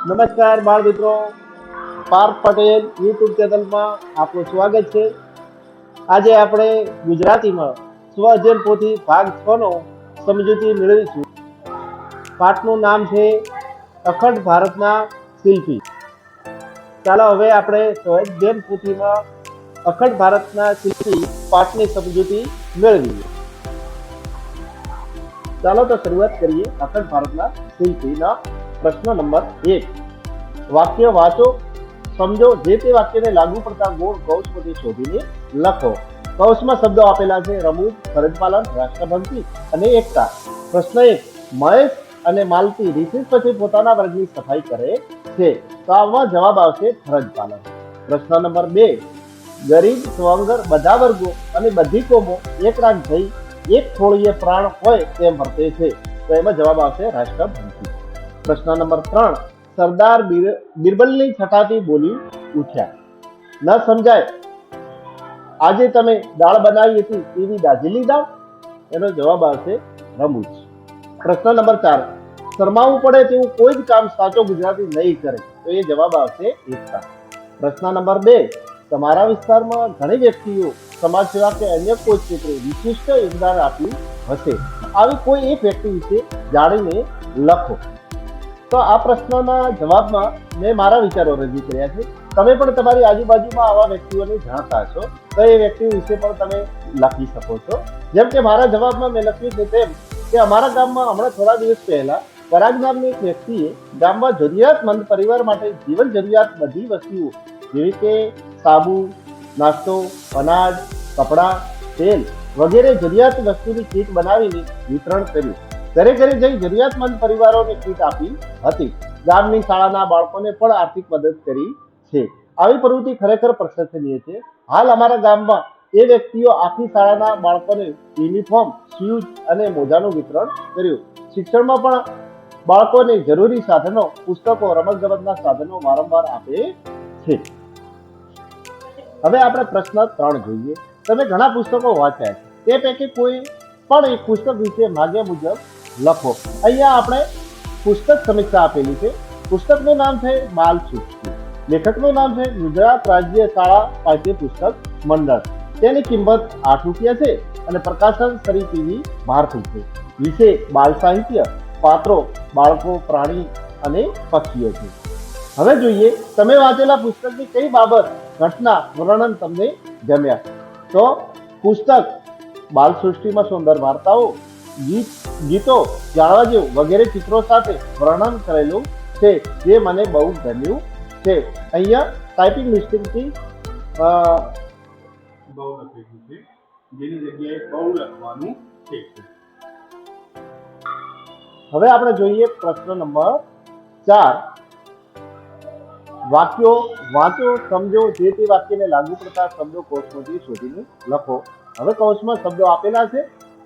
નમસ્કાર બાળ મિત્રો, પાર્થ પટેલ યુટ્યુબ ચેનલમાં આપનું સ્વાગત છે. આજે આપણે ગુજરાતીમાં સ્વ અધ્યયન પોથી ભાગ 6 નો સમજૂતી મેળવીશું. પાઠનું નામ છે અખંડ ભારતના શિલ્પી. ચાલો હવે આપણે સ્વ અધ્યયન પોથીમાં અખંડ ભારતના શિલ્પી પાઠની સમજૂતી મેળવીએ. ચાલો તો શરૂઆત કરીએ. અખંડ ભારતના શિલ્પીના પ્રશ્ન નંબર 1. વાક્ય વાંચો, સમજો, જે તે વાક્યને લાગુ પડતા ગુણ કૌંસમાંથી શોધીને લખો. કૌંસમાં શબ્દો આપેલા છે: રમૂજ, ફરજ પાલન, રાષ્ટ્રભક્તિ અને એકતા. પ્રશ્ન 1. મહેશ અને માલતી રિસેસ પછી પોતાના વર્ગની સફાઈ કરે છે, તો આમાં જવાબ આવશે ફરજ પાલન. પ્રશ્ન નંબર 2. ગરીબ, સ્વંગર, બધા વર્ગો અને બધી કોમો એક રાગ થઈ એક થોડીએ પ્રાણ હોય તેમ વર્તે છે, તો એમાં જવાબ આવશે રાષ્ટ્રભક્તિ. પ્રશ્ન નંબર 3. સરદાર બિરબલની છટાથી બોલી ઉઠ્યા. ન સમજાય, આજે તમે દાળ બનાવી હતી એવી દાઝેલી દાળ, એનો જવાબ આવશે રમૂજ. પ્રશ્ન નંબર 4. શરમાવું પડે તેવું કોઈ જ કામ સાચો ગુજરાતી નહીં કરે, તો એ જવાબ આવશે એકતા. પ્રશ્ન નંબર 2. તમારા વિસ્તારમાં ઘણી વ્યક્તિઓ સમાજ સેવા કે અન્ય કોઈ ક્ષેત્રે વિશિષ્ટ યોગદાન આપ્યું હશે, આવી કોઈ એક વ્યક્તિ વિશે જાણીને લખો. તો આ પ્રશ્નના જવાબમાં મેં મારા વિચારો રજૂ કર્યા છે. તમે પણ તમારી આજુબાજુમાં આવા વ્યક્તિઓને જાણતા હશો, તો એ વ્યક્તિ વિશે પણ તમે લખી શકો છો. જેમ કે મારા જવાબમાં મેં લખ્યું છે તેમ કે અમારા ગામમાં હમણાં થોડા દિવસ પહેલા પરાગ નામની એક વ્યક્તિએ ગામમાં જરૂરિયાતમંદ પરિવાર માટે જીવન જરૂરિયાત બધી વસ્તુઓ જેવી કે સાબુ, નાસ્તો, અનાજ, કપડાં, તેલ વગેરે જરૂરિયાત વસ્તુની કીટ બનાવીને વિતરણ કર્યું. ઘરે ઘરે જઈ જરૂરિયાતમંદ પરિવારોને કીટ આપી હતી. ગામની શાળાના બાળકોને પણ આર્થિક મદદ કરી છે. આવી પ્રવૃત્તિ ખરેખર પ્રશંસનીય છે. હાલ અમારા ગામમાં એ વ્યક્તિઓ આખી શાળાના બાળકોને યુનિફોર્મ, શૂઝ અને મોજાનું વિતરણ કર્યું. શિક્ષણમાં પણ બાળકોને જરૂરી સાધનો, પુસ્તકો, રમતગમતના સાધનો વારંવાર આપે છે. હવે આપણે પ્રશ્ન 3 જોઈએ. તમે ઘણા પુસ્તકો વાંચ્યા છે, તે પૈકી કોઈ પણ એક પુસ્તક વિશે માગ્યા મુજબ લખો. અહીંયા આપણે પુસ્તક સમીક્ષા આપેલી છે. પુસ્તકનું નામ છે બાલસૃષ્ટિ. લેખકનું નામ છે ગુજરાત રાજ્ય શાળા પાઠ્ય પુસ્તક મંડળ. તેની કિંમત 8 રૂપિયા છે અને પ્રકાશન સરી ટીવી ભારતી છે. વિષય બાલ સાહિત્ય. પાત્રો બાળકો, પ્રાણી અને પક્ષીઓ છે. હવે જોઈએ તમે વાંચેલા પુસ્તકની કઈ બાબત, ઘટના, વર્ણન તમને ગમ્યા. તો પુસ્તક બાલસૃષ્ટિમાં સુંદર વાર્તાઓ, ગીતો, જાણવા જેવું વગેરે ચિત્રો સાથે વર્ણન કરેલું છે, જે મને બહુ ગમ્યું છે. અહીંયા ટાઈપિંગ મિસ્ટેકથી બહુ લખેલું છે, જેની જગ્યાએ બહુ લખવાનું છે. હવે આપણે જોઈએ પ્રશ્ન નંબર 4. વાક્યો વાંચો, સમજો, જે તે વાક્યને લાગુ પડતા શબ્દો કૌંસમાંથી શોધીને લખો. હવે કૌંસમાં શબ્દો આપેલા છે,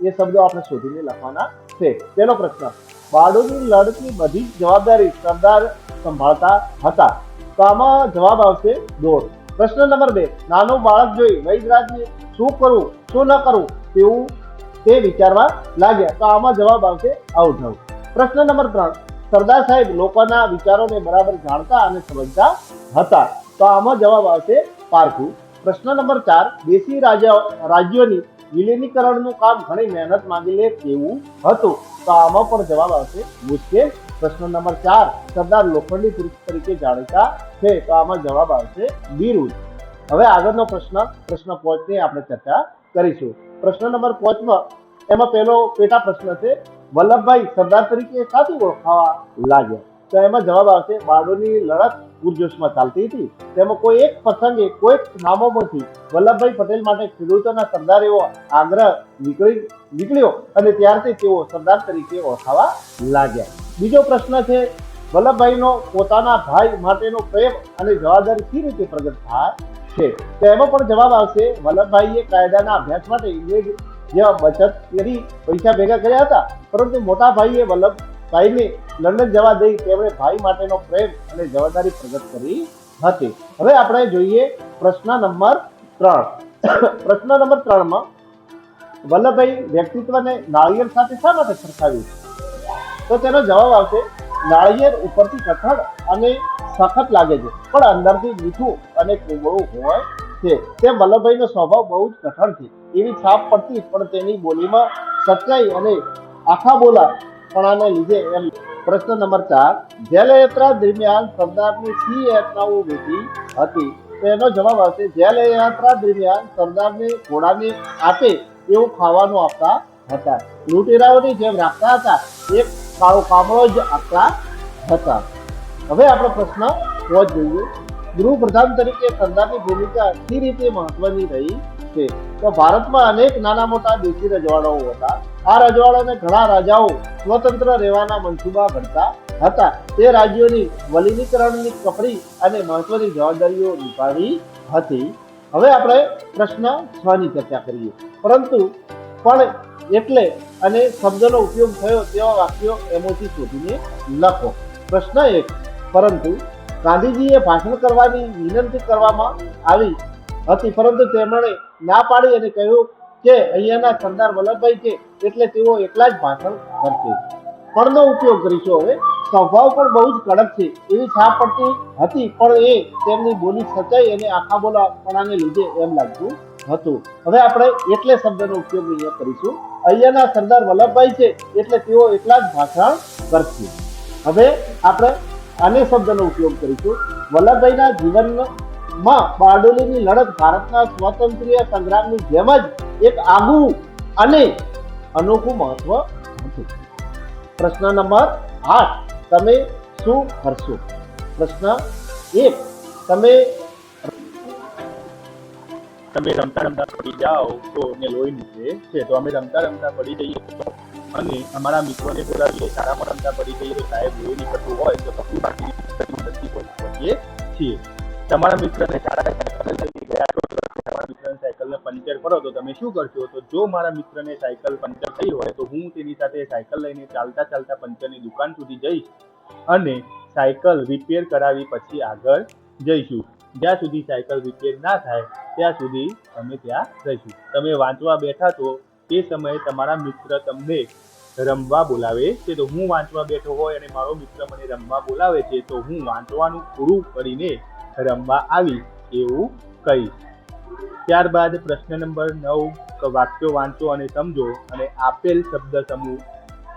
એ શબ્દો આપણે શોધીને લખવાના છે. પહેલો પ્રશ્ન. બાળોની લડતની બધી જ જવાબદારી સરદાર સંભાળતા હતા, તો આમાં જવાબ આવશે દોડ. પ્રશ્ન નંબર 2. નાનો બાળક જોઈ વૈદરાજને શું કરવું, શું ન કરવું તેવું તે વિચારવા લાગ્યા, તો આમાં જવાબ આવશે અવઢવ. પ્રશ્ન નંબર 3. સરદાર સાહેબ લોકોના વિચારોને બરાબર જાણતા અને સમજતા હતા, તો આમાં જવાબ આવશે પારખું. પ્રશ્ન નંબર 4. દેશી રાજ્યોની વિલીનીકરણનું કામ ઘણી મહેનત માંગી લે તેવું હતું, તો આમાં પણ જવાબ આવશે મુશ્કેલ. પ્રશ્ન નંબર 4. સરદાર લોખંડી પુરુષ તરીકે જાણીતા છે, તો આમાં જવાબ આવશે બિરુદ. હવે આગળનો પ્રશ્ન 5 ની આપણે ચર્ચા કરીશું. પ્રશ્ન નંબર 5 એમાં પહેલો પેટા પ્રશ્ન છે: વલ્લભભાઈ સરદાર તરીકે સાથી ઓળખાવા લાગ્યા, તો એમાં જવાબ આવશે બાળોની લડત પૂરજોશમાં ચાલતી હતી, તેમાં કોઈ એક પ્રસંગે કોઈક નામોમાંથી વલ્લભભાઈ પટેલ માટે ખેડૂતોના સરદાર એવો આગ્રહ નીકળ્યો અને ત્યારથી તેઓ સરદાર તરીકે ઓળખાવા લાગ્યા. બીજો પ્રશ્ન છે: વલ્લભભાઈનો પોતાના ભાઈ માટેનો પ્રેમ અને જવાબદારી કઈ રીતે પ્રગટ થાય છે, તો એમાં પણ જવાબ આવશે વલ્લભભાઈએ કાયદાના અભ્યાસ માટે ઇંગ્લેન્ડ જેવા બચત કરી પૈસા ભેગા કર્યા હતા, પરંતુ મોટા ભાઈએ વલ્લભભાઈને લંડન જવા દઈ તેમણે ભાઈ માટેનો પ્રેમ અને જવાબદારી પ્રગટ કરી હતી. હવે આપણે જોઈએ પ્રશ્ન નંબર 3. પ્રશ્ન નંબર 3 વલ્લભભાઈ વ્યક્તિત્વને નાળિયેર સાથે શા માટે સરખાવ્યું, તો તેનો જવાબ આવશે નાળિયેર ઉપરથી કઠણ અને સખત લાગે છે પણ અંદરથી મીઠું અને કોમળું હોય છે. તેમ વલ્લભભાઈનો સ્વભાવ બહુ જ કઠણ છે એવી છાપ પડતી, પણ તેની બોલીમાં સચ્ચાઈ અને આખા બોલાપણાને લીધે એમ. પ્રશ્ન નંબર 4, જલયાત્રા દરમિયાન સરદારની સી યાતનાઓ વેઠી હતી? તો એનો જવાબ આવશે જલયાત્રા દરમિયાન સરદારને ઘોડાને આપે એવું ખાવાનું આપતા હતા. લૂંટેરાઓની જેમ રાખતા હતા, એક કાળો કામળો જ આપતા હતા. હવે આપણો પ્રશ્ન પહોંચ જોઈએ. ગૃહપ્રધાન તરીકે સરદારની ભૂમિકા સી રીતે મહત્વની રહી છે? તો ભારતમાં અનેક નાના મોટા દેશી રજવાડાઓ હતા. આ રજવાડાને ઘણા રાજાઓ સ્વતંત્ર રહેવાના મનસુબા ઘડતા હતા. તે રાજ્યોની વલીનીકરણની કપરી અને મહત્વની જવાબદારીઓ નિભાવી હતી. હવે આપણે પ્રશ્ન 6 ની ચર્ચા કરીએ. પરંતુ પણ એટલે અને શબ્દનો ઉપયોગ થયો તેવા વાક્યો એમાંથી શોધીને લખો. પ્રશ્ન 1, પરંતુ ગાંધીજીએ ભાષણ કરવાની વિનંતી કરવામાં આવી હતી, પરંતુ તેમણે ના પાડી અને કહ્યું કે અહીંયાના સરદાર વલ્લભભાઈ છે એટલે તેઓ એકલા જ ભાષણ કરશે. પણનો ઉપયોગ કરીશું. હવે સ્વભાવ પણ બહુ જ કડક છે એવી છાપ પડતી હતી, પણ એ તેમની બોલી સચ્ચાઈ અને આખા બોલાપણાને લીધે એમ લાગતું હતું. હવે આપણે એટલે શબ્દનો ઉપયોગ અહીંયા કરીશું. અહીંયાના સરદાર વલ્લભભાઈ છે એટલે તેઓ એકલા જ ભાષણ કરશે. હવે આપણે આને શબ્દનો ઉપયોગ કરીશું. વલ્લભભાઈના જીવનમાં બારડોલીની લડત ભારતના સ્વાતંત્ર્ય સંગ્રામની જેમ જ એક આગવું અને અનોખું મહત્વ હતું. પ્રશ્ન નંબર 8, તમે શું કરશો? પ્રશ્ન 1, તમે રમતા રમતા પડી જાઓ તો ને લોહી નીકળે છે. તો અમે રમતા રમતા પડી જઈએ અને અમારા મિત્રોને બોલાવીએ. શાળામાં રમતા પડી જઈએ તો સાહેબ લોહી નીકળતું હોય તો કપડું બાકી પહોંચીએ છીએ. તમારા મિત્રને શાળાએ સાયકલ લઈ ગયા છો, તમારા મિત્રને સાયકલને પંચર કરો તો તમે શું કરશો? તો જો મારા મિત્રને સાયકલ પંચર થઈ હોય તો હું તેની સાથે સાયકલ લઈને ચાલતા ચાલતા પંચરની દુકાન સુધી જઈશ અને સાયકલ રિપેર કરાવી પછી આગળ જઈશું. જ્યાં સુધી સાયકલ રિપેર ના થાય ત્યાં સુધી અમે ત્યાં રહીશું. તમે વાંચવા બેઠા તો તે સમયે તમારા મિત્ર તમને રમવા બોલાવે છે, તો હું વાંચવા બેઠો હોય અને મારો મિત્ર મને રમવા બોલાવે છે તો હું વાંચવાનું પૂરું કરીને રમવા આવી એવું કહીશ. ત્યારબાદ પ્રશ્ન નંબર 9, વાક્યો વાંચો અને સમજો અને આપેલ શબ્દ સમૂહ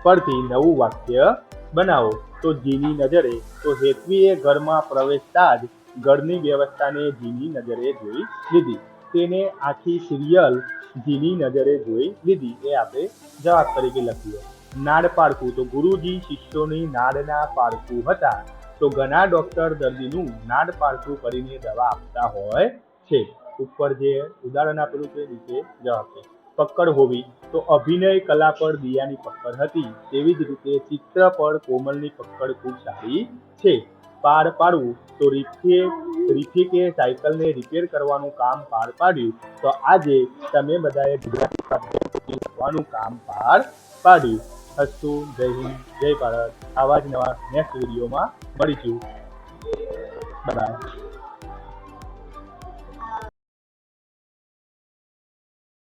પરથી નવું વાક્ય બનાવો. તો જીની નજરે, તો હેતવીએ ઘરમાં પ્રવેશતા જ ઘરની વ્યવસ્થાને જીની નજરે જોઈ લીધી. તેને આખી સિરિયલ જીની નજરે જોઈ લીધી. એ આપણે જવાબ તરીકે લખીએ. નાડ પારખું, તો ગુરુજી શિષ્યોની નાડના પારખું હતા. તો ઘણા ડોક્ટર દર્દીનું નાડ પારખું કરીને દવા આપતા હોય છે. ઉપર જે ઉદાહરણ આપેલું છે નીચે જવાબ છે. પકડ હોવી, તો અભિનય કલા પર દિયાની પકડ હતી, તેવી જ રીતે ચિત્ર પર કોમલની પકડ ખૂબ સારી છે. પાર પાડવું, તો રીફિકે સાયકલને રિપેર કરવાનું કામ પાર પાડ્યું. તો આજે તમે બધાએ ગુજરાતી શીખવાનું કામ પાર પાડ્યું. અસ્તુ. જય હિન્દ, જય ભારત. આવા જ નવા નેક્સ્ટ વિડીયોમાં મળીશું. બાય.